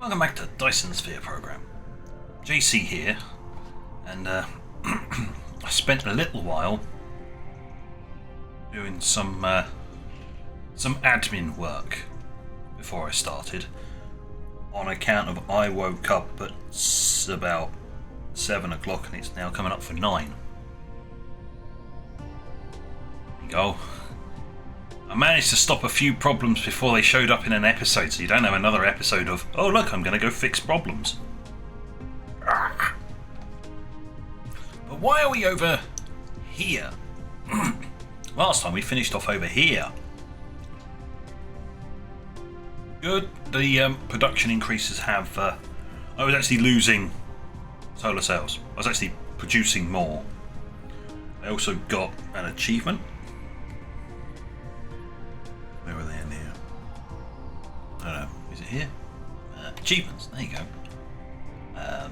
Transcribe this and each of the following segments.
Welcome back to Dyson Sphere Program. JC here, and I spent a little while doing some admin work before I started, on account of I woke up at about 7 o'clock and it's now coming up for 9. There you go. I managed to stop a few problems before they showed up in an episode, so you don't have another episode of, oh look, I'm going to go fix problems. But why are we over here? Last time we finished off over here. Good, the production increases have... I was actually losing solar cells. I was actually producing more. I also got an achievement. Where are they in here? I don't know. Is it here? Achievements. There you go. I'll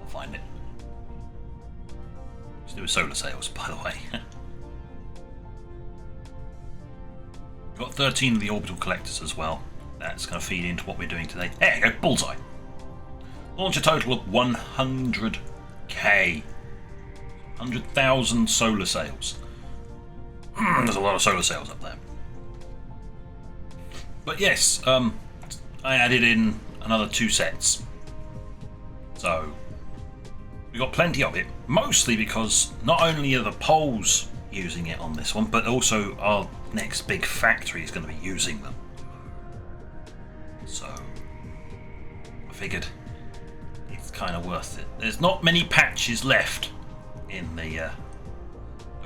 find it. It's to do with solar sails, by the way. Got 13 of the orbital collectors as well. That's going to feed into what we're doing today. There you go. Bullseye. Launch a total of 100k. 100,000 solar sails. There's a lot of solar sails up there. But yes, I added in another 2 sets. So, we got plenty of it. Mostly because not only are the poles using it on this one, but also our next big factory is going to be using them. So, I figured it's kind of worth it. There's not many patches left in the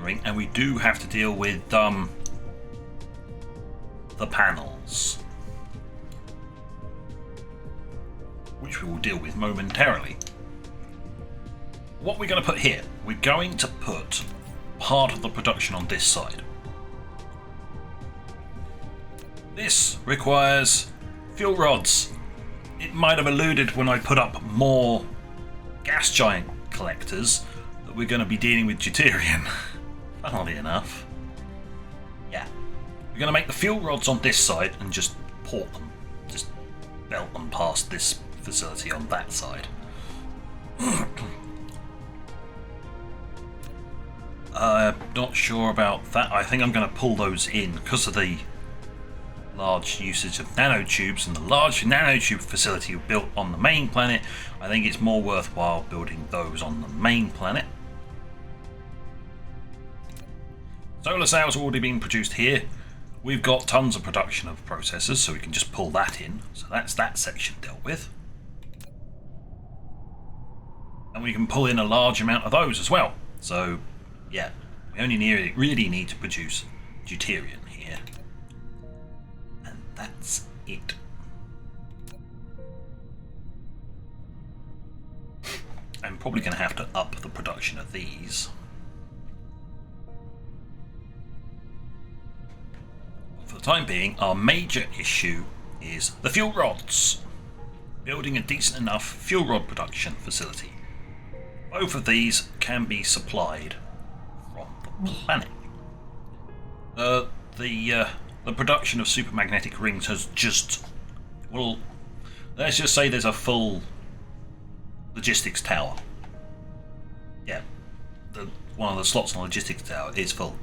ring, and we do have to deal with the panels, which we will deal with momentarily. What we're going to put here, we're going to put part of the production on this side. This requires fuel rods. It might have alluded when I put up more gas giant collectors that we're going to be dealing with deuterium. Funnily enough. Yeah. We're going to make the fuel rods on this side and just port them. Just belt them past this facility on that side. I'm not sure about that. I think I'm going to pull those in because of the large usage of nanotubes and the large nanotube facility built on the main planet. I think it's more worthwhile building those on the main planet. Solar sails are already being produced here. We've got tons of production of processors, so we can just pull that in. So that's that section dealt with. And we can pull in a large amount of those as well. So, yeah, we only really need to produce deuterium here. And that's it. I'm probably going to have to up the production of these. For the time being, our major issue is the fuel rods. Building a decent enough fuel rod production facility. Both of these can be supplied from the planet. The production of supermagnetic rings has just... well, let's just say there's a full logistics tower. Yeah, one of the slots on the logistics tower is full.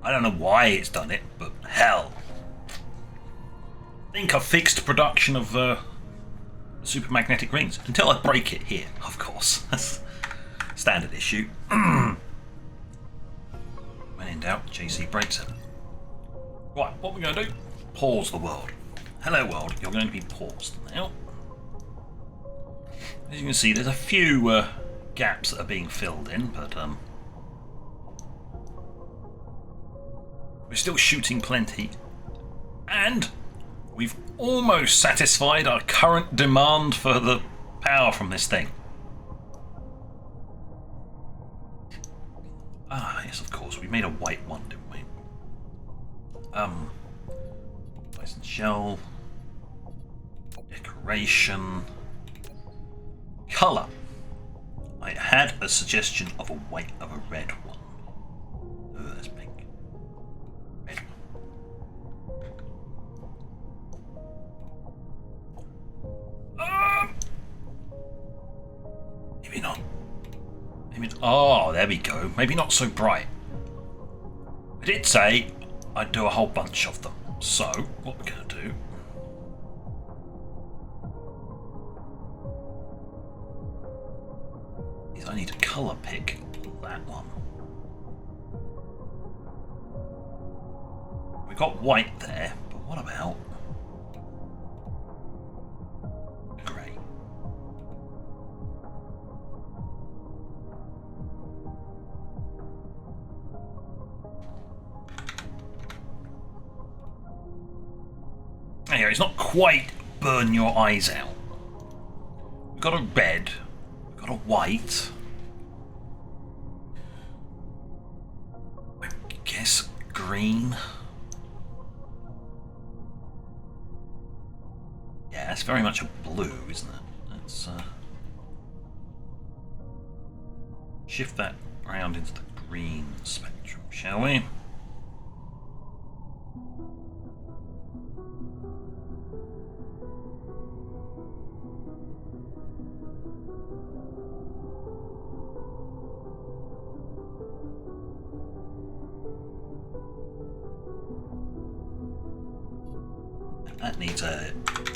I don't know why it's done it, but hell. I think I've fixed production of the supermagnetic rings. Until I break it here, of course. That's standard issue. When in doubt, JC breaks it. Right, what we're going to do? Pause the world. Hello world, you're going to be paused now. As you can see, there's a few gaps that are being filled in, but we're still shooting plenty, and we've almost satisfied our current demand for the power from this thing. Ah, yes, of course, we made a white one, didn't we? Dyson shell, decoration, color. I had a suggestion of a red one. Oh, that's pink. Red one. Oh, there we go. Maybe not so bright. I did say I'd do a whole bunch of them. So, what we're going to do... is I need to colour pick that one. We've got white there, but what about grey? Anyway, it's not quite burn your eyes out. We've got a red, we've got a white. I guess green. Yeah, it's very much a blue, isn't it? Let's shift that round into the green spectrum, shall we?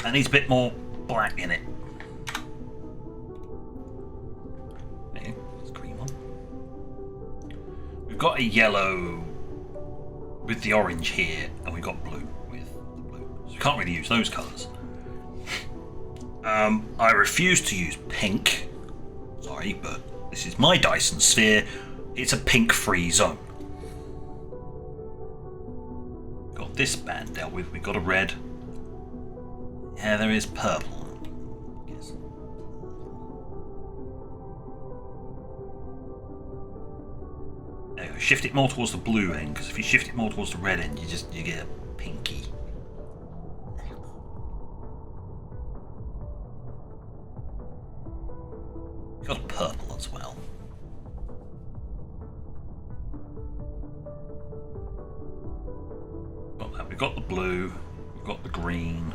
That needs a bit more black in it. There, that's a green one. We've got a yellow with the orange here, and we've got blue with the blue. So we can't really use those colours. I refuse to use pink. Sorry, but this is my Dyson Sphere. It's a pink-free zone. Got this band dealt with. We've got a red. Yeah, there is purple. Yes. There you go. Shift it more towards the blue end, because if you shift it more towards the red end, you get a pinky. Got a purple as well. Got that. We've got the blue. We've got the green.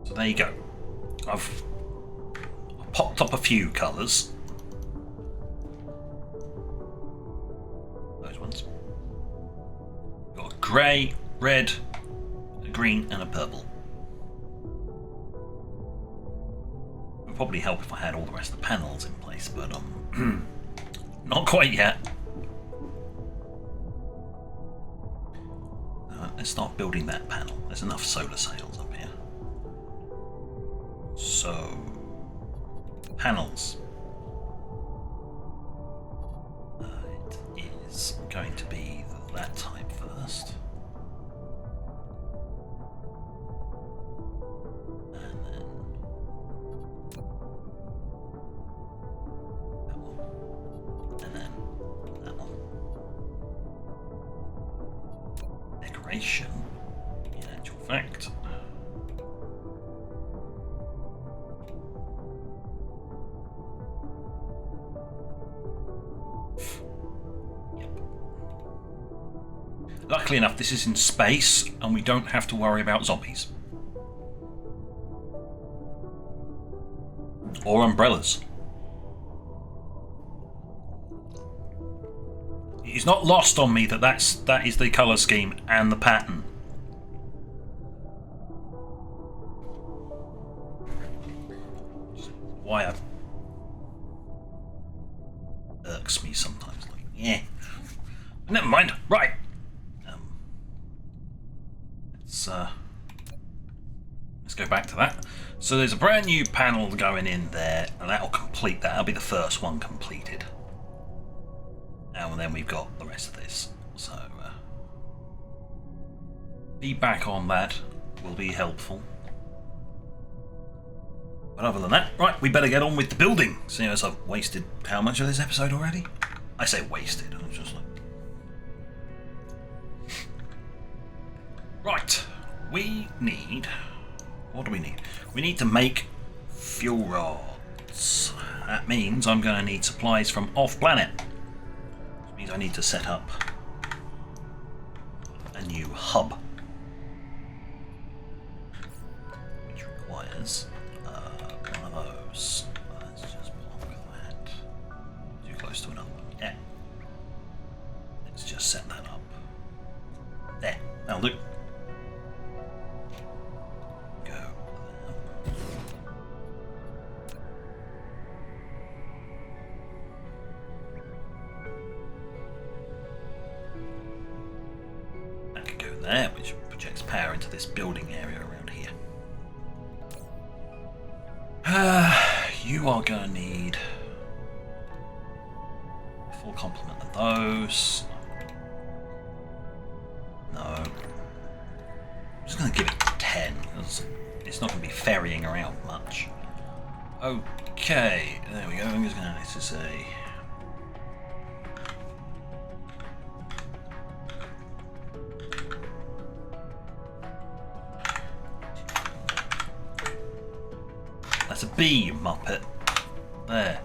So there you go. I've popped up a few colours. Those ones. Got a grey, red, a green and a purple. It would probably help if I had all the rest of the panels in place, but not quite yet. Let's start building that panel. There's enough solar sails up here. So, panels. It is going to be that type first. And then that one. And then that one. Decoration, in actual fact. Luckily enough, this is in space, and we don't have to worry about zombies. Or umbrellas. It's not lost on me that that is the colour scheme and the pattern. Why it irks me sometimes. Like, yeah. Never mind. Right. Let's go back to that. So there's a brand new panel going in there, and that'll complete that. That'll be the first one completed. And then we've got the rest of this. So feedback on that will be helpful. But other than that, right, we better get on with the building. Seeing as I've wasted how much of this episode already? I say wasted. I was just like, right. We need... what do we need? We need to make fuel rods. That means I'm going to need supplies from off-planet. Which means I need to set up a new hub. Which requires one of those. There, that'll do. Go. That could go there, which projects power into this building area around here. You are going to need a full complement of those. No. I'm just going to give it 10, because it's not going to be ferrying around much. Okay, there we go. I'm just going to say... That's a B, you muppet. There.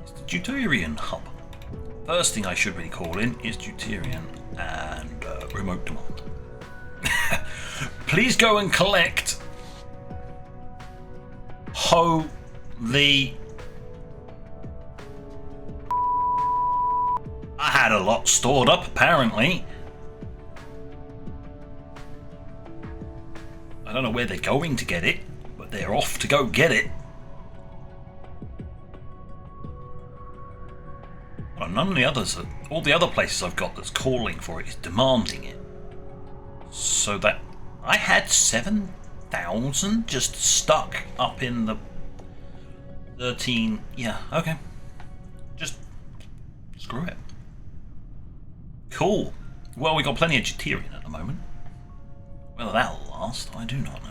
It's the Deuterian hub. First thing I should really call in is Deuterian and remote demand. Please go and collect. Holy. I had a lot stored up, apparently. I don't know where they're going to get it, but they're off to go get it. Well, none of the others, all the other places I've got that's calling for it is demanding it. So that I had 7,000 just stuck up in the 13. Yeah, okay. Just screw it. Cool. Well, we got plenty of Deuterian at the moment. Whether that'll last, I do not know.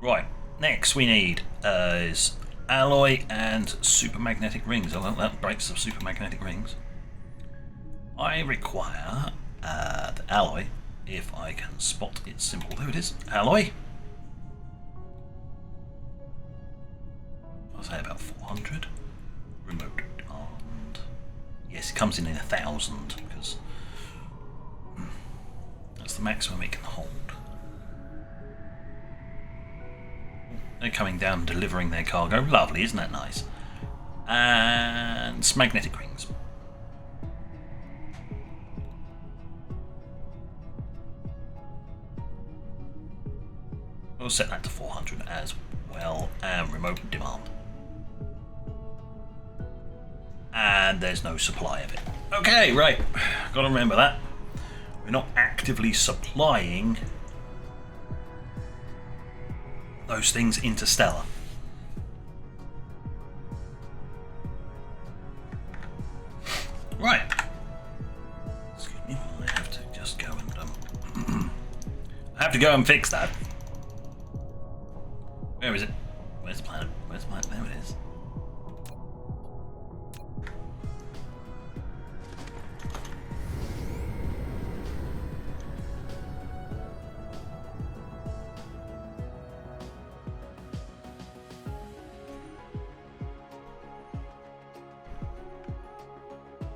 Right, next we need is alloy and supermagnetic rings. Oh, that breaks the supermagnetic rings. I require the alloy, if I can spot its symbol. There it is, alloy. I'll say about 400. Remote demand. Yes, it comes in 1,000 because that's the maximum it can hold. They're coming down and delivering their cargo. Lovely, isn't that nice? And magnetic rings. We'll set that to 400 as well. And remote demand. And there's no supply of it. Okay, right. Gotta remember that. We're not actively supplying those things interstellar. Right. Excuse me, I have to just go and I have to go and fix that. Where is it? Where's the planet? Where's the planet? There it is.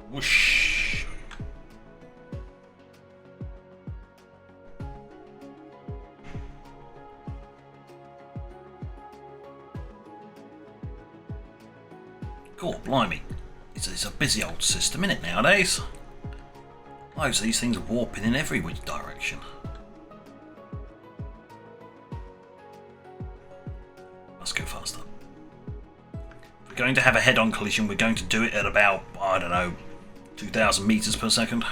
Whoosh. Cool, blimey. It's a busy old system, isn't it, nowadays? Loads of these things are warping in every which direction. Must go faster. If we're going to have a head-on collision, we're going to do it at about, I don't know, 2,000 meters per second.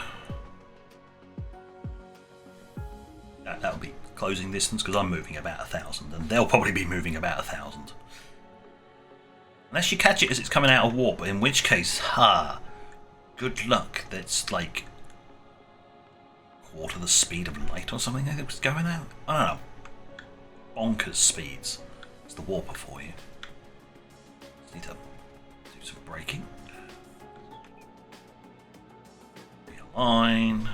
That'll be closing distance because I'm moving about 1,000 and they'll probably be moving about 1,000. Unless you catch it as it's coming out of warp, in which case, good luck. That's like quarter the speed of light or something that was going out. I don't know. Bonkers speeds. It's the warper for you. Just need to do some braking. Realign.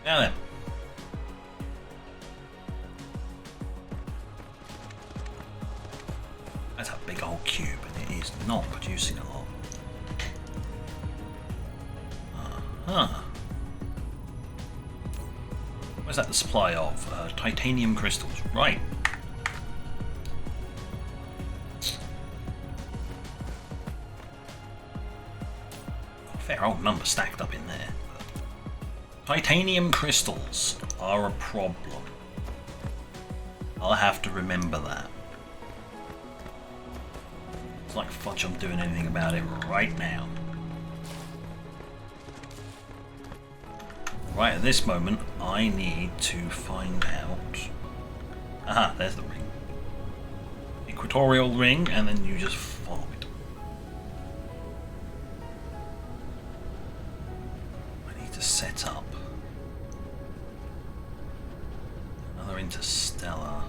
Now then. That's a big old cube and it is not producing a lot. Huh. Where's that the supply of? Titanium crystals. Right. Fair old number stacked up in there. Titanium crystals are a problem. I'll have to remember that. It's like fudge I'm doing anything about it right now. Right at this moment, I need to find out... Aha, there's the ring. Equatorial ring, and then you just follow it. I need to set up another interstellar.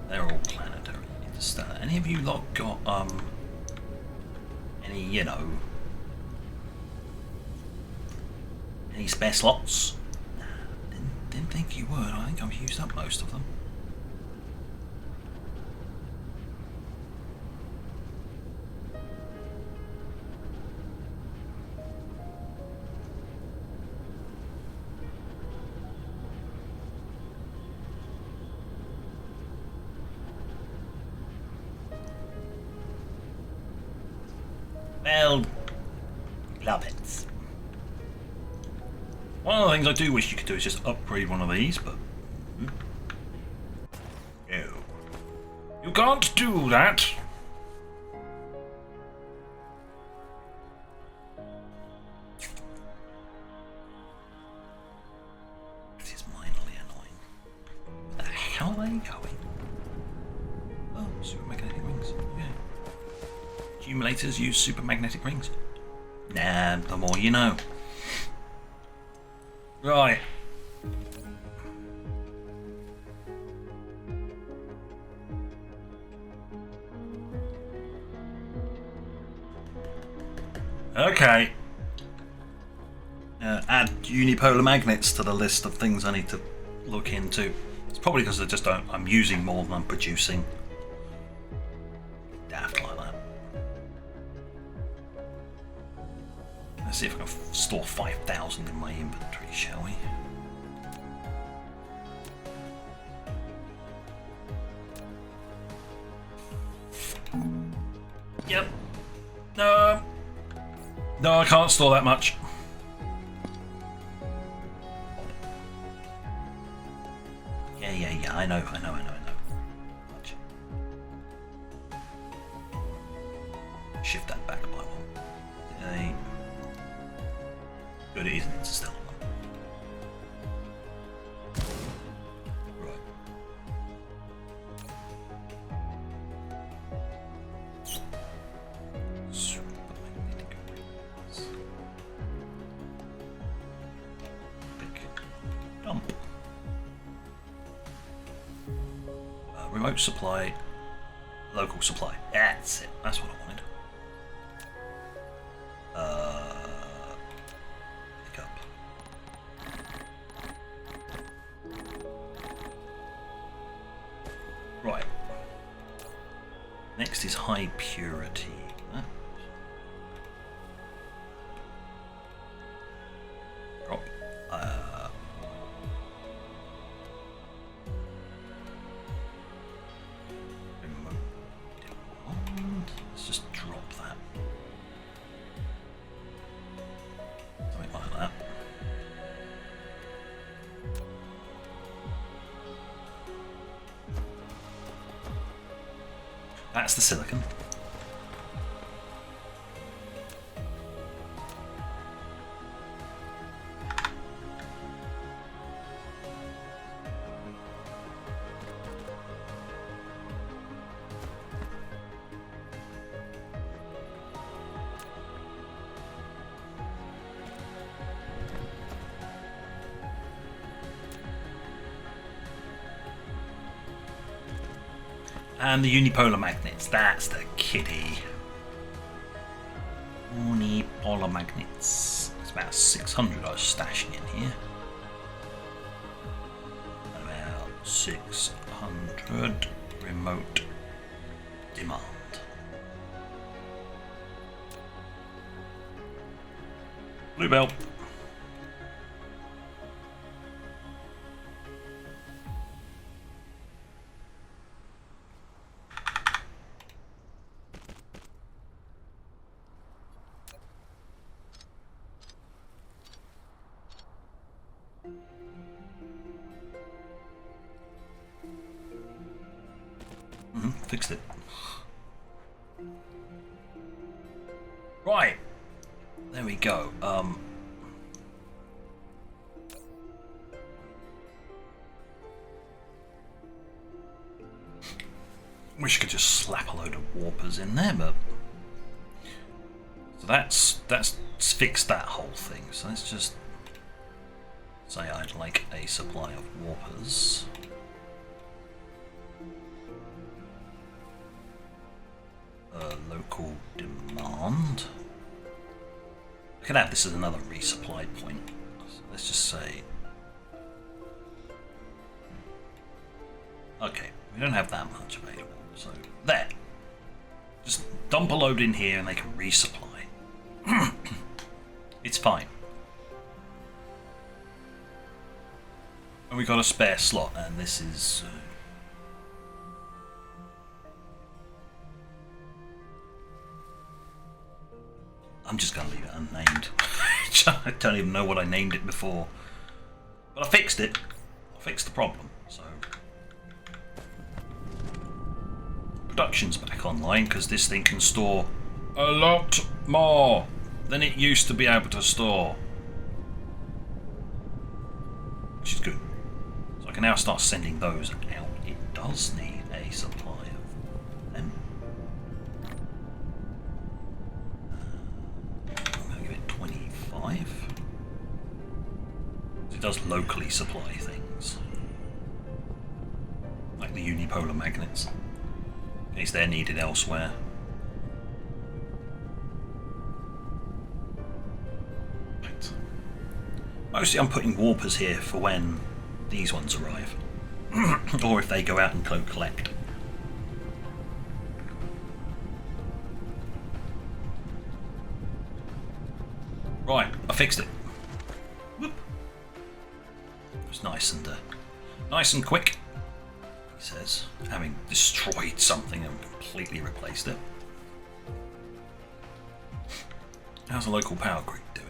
They're all planetary. Interstellar. Any of you lot got any, you know, any spare slots? Nah, didn't think you would. I think I've used up most of them. Well, love it. One of the things I do wish you could do is just upgrade one of these, but... No. You can't do that! That is minorly annoying. Where the hell are they going? Oh, supermagnetic rings. Yeah. Accumulators use supermagnetic rings. Nah, the more you know. Right. Okay. Add unipolar magnets to the list of things I need to look into. It's probably because I'm using more than I'm producing. Daft like that. Let's see if I can store 5,000 in my inventory, shall we? Yep. No. No, I can't store that much. Yeah, I know. Much. Shift that back by one. Okay. Good, it is an interstellar one. Right. Supermagnetic rings. Big dump. Remote supply, local supply. That's it. That's what I wanted. Pick up. Right. Next is high purity. Drop. Let's just drop that. Something like that. That's the silicon. And the unipolar magnets, that's the kitty. Unipolar magnets. It's about 600 I was stashing in here. About 600 remote demand. Blue belt. Fixed it. Right. There we go. Wish I could just slap a load of warpers in there, but so that's fixed that whole thing. So let's just say I'd like a supply of warpers. Local demand. I can have this as another resupply point. So let's just say, okay, we don't have that much available, so there. Just dump a load in here and they can resupply. It's fine. And we got a spare slot, and this is. I'm just going to leave it unnamed. I don't even know what I named it before. But I fixed it. I fixed the problem. So production's back online because this thing can store a lot more than it used to be able to store. Which is good. So I can now start sending those out. It does need a supply of them. So it does locally supply things, like the unipolar magnets, in case they're needed elsewhere. Right. Mostly I'm putting warpers here for when these ones arrive, or if they go out and go collect. Right, I fixed it. Whoop. It was nice and quick. He says, having destroyed something and completely replaced it. How's the local power grid doing?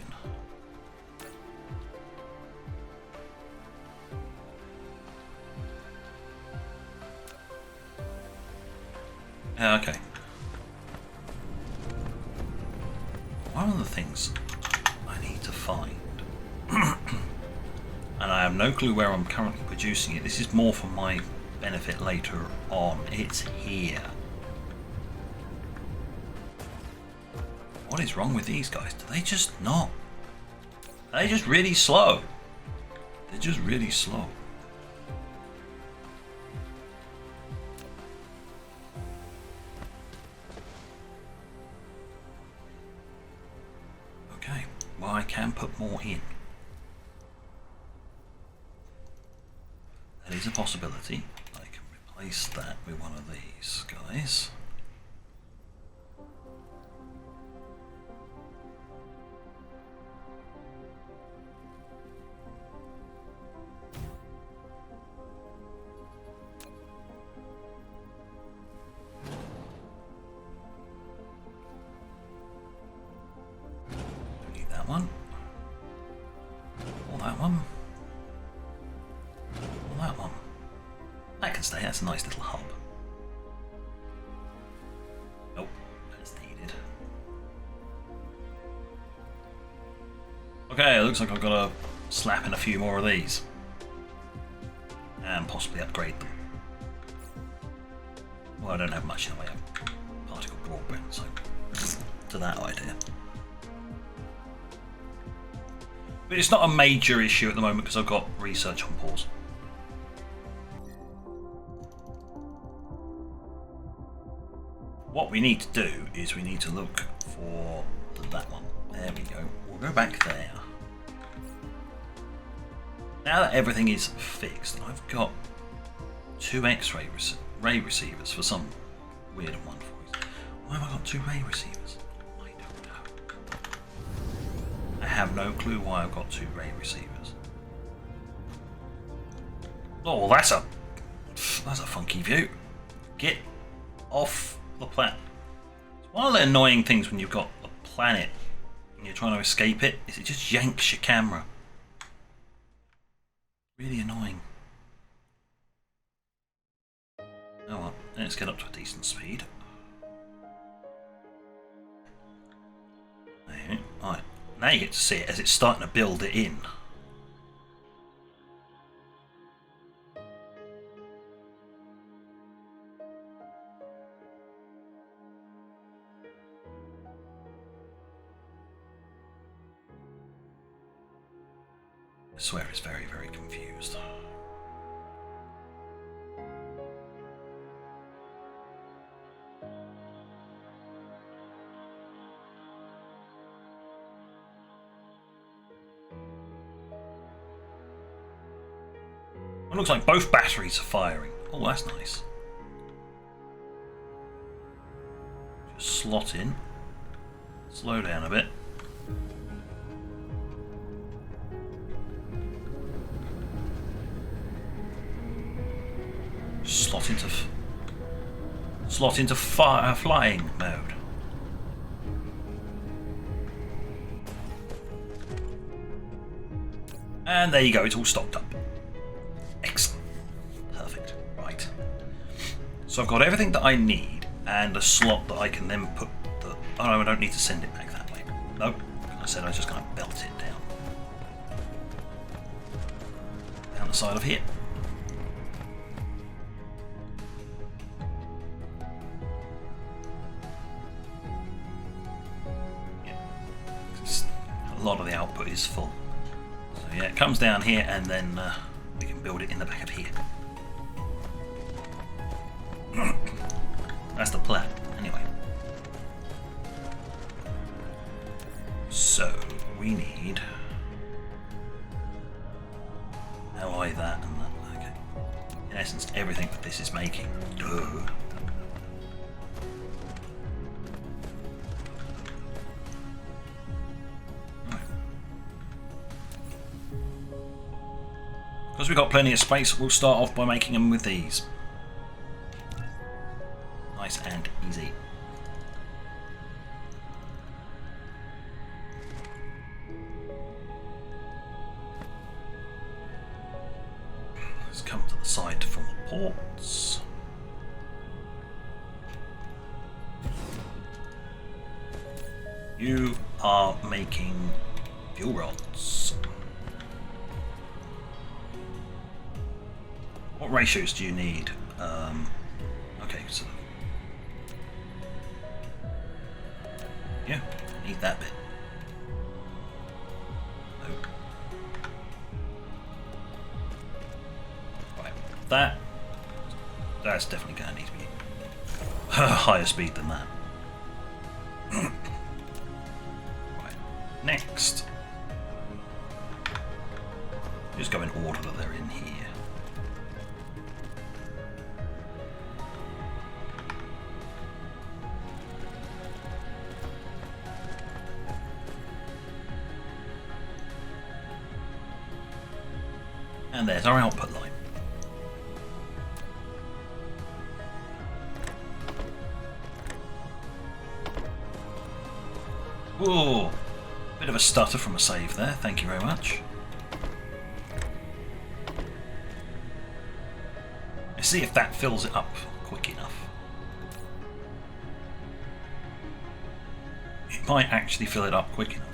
Okay. One of the things I need to find, and I have no clue where I'm currently producing it. This is more for my benefit later on. It's here. What is wrong with these guys? Do they just not? They're just really slow. They're just really slow. Okay, well I can put more in. That is a possibility. I can replace that with one of these guys. Don't need that one. Or that one. Or that one. That can stay, that's a nice little hub. Nope, that's needed. Okay, it looks like I've got to slap in a few more of these. And possibly upgrade them. Well, I don't have much in the way of particle broadband, so to that idea. But it's not a major issue at the moment because I've got research on pause. What we need to do is we need to look for that one. There we go. We'll go back there. Now that everything is fixed, I've got two X-ray ray receivers for some weird one for you. Why have I got two ray receivers? I don't know. I have no clue why I've got 2 ray receivers. Oh, that's a funky view. Get off the planet. One of the annoying things when you've got a planet and you're trying to escape it is it just yanks your camera. Really annoying. Oh well, let's get up to a decent speed. Right, now you get to see it as it's starting to build it in. I swear it's very, very confused. It looks like both batteries are firing. Oh, that's nice. Just slot in. Slow down a bit. Slot into flying mode. And there you go, it's all stocked up. Excellent. Perfect. Right. So I've got everything that I need and a slot that I can then put the... Oh no, I don't need to send it back that way. Nope. I said I was just going to belt it down. Down the side of here. A lot of the output is full. So yeah, it comes down here and then we can build it in the back of here. That's the plan, anyway. So we need alloy that and that. Okay. In essence, everything that this is making. Duh. Because we've got plenty of space, we'll start off by making them with these. Nice and easy. Let's come to the side from the ports. You are making fuel rods. What ratios do you need? Okay, so yeah, need that bit. Nope. Right, that's definitely going to need to be higher speed than that. Right, next, just go in order that they're in here. And there's our output line. Whoa! Bit of a stutter from a save there, thank you very much. Let's see if that fills it up quick enough. It might actually fill it up quick enough.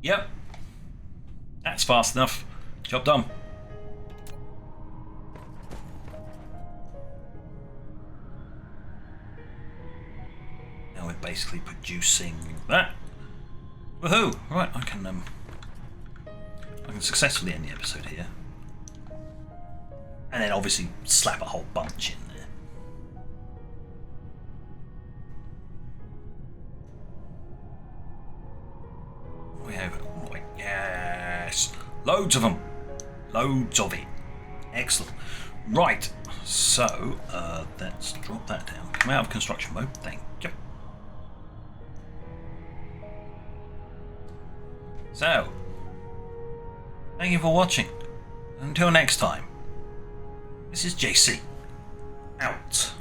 Yep, that's fast enough. Job done. Now we're basically producing that. Woohoo! Right, I can successfully end the episode here, and then obviously slap a whole bunch in there. We have, yes, loads of them, loads of it. Excellent. Right, so let's drop that down. Come out of construction mode. Thank you. So, thank you for watching. Until next time, this is JC, out.